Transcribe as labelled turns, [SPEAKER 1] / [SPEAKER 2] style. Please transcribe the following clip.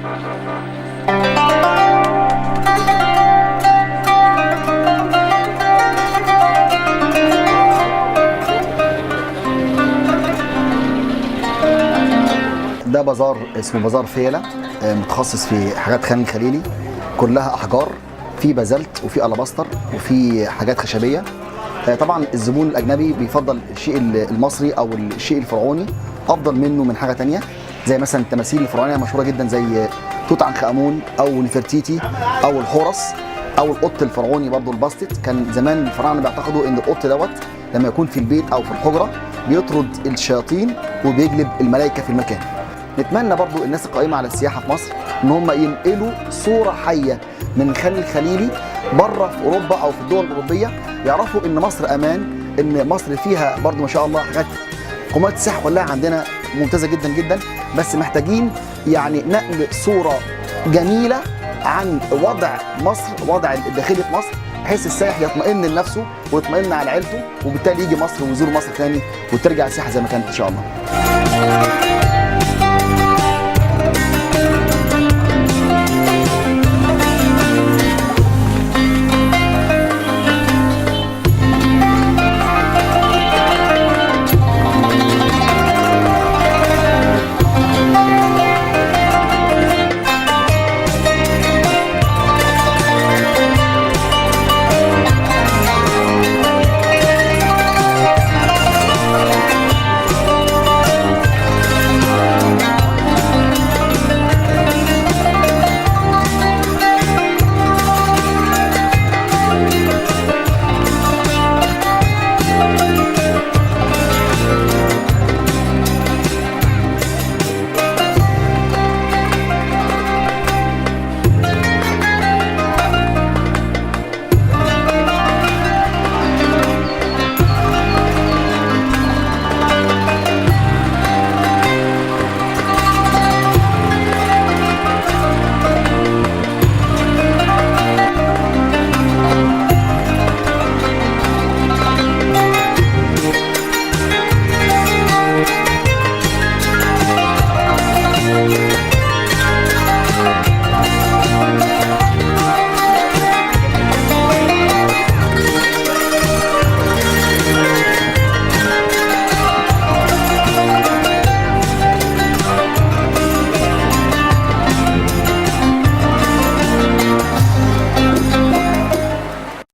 [SPEAKER 1] ده بازار اسمه بازار فيلة، متخصص في حاجات خان الخليلي، كلها احجار، في بازلت وفي الاباستر وفي حاجات خشبيه. طبعا الزبون الاجنبي بيفضل الشيء المصري او الشيء الفرعوني افضل منه من حاجه تانية، زي مثلا التماثيل الفرعونيه مشهوره جدا زي توت عنخ امون او نفرتيتي او الحورس او القط الفرعوني برضه الباستت. كان زمان الفراعنه بيعتقدوا ان القط دوت لما يكون في البيت او في الحجره بيطرد الشياطين وبيجلب الملائكه في المكان. نتمنى برضو الناس القائمه على السياحه في مصر ان هم ينقلوا صوره حيه من خان الخليلي بره في اوروبا او في الدول الاوروبيه، يعرفوا ان مصر امان، ان مصر فيها برضو ما شاء الله حاجات. قومات السياحه كلها عندنا ممتازه جدا جدا، بس محتاجين يعني نقل صوره جميله عن وضع مصر، وضع الداخلي في مصر، بحيث السائح يطمئن لنفسه ويطمئن على عيلته، وبالتالي يجي مصر ويزور مصر تاني وترجع السياحه زي ما كانت ان شاء الله.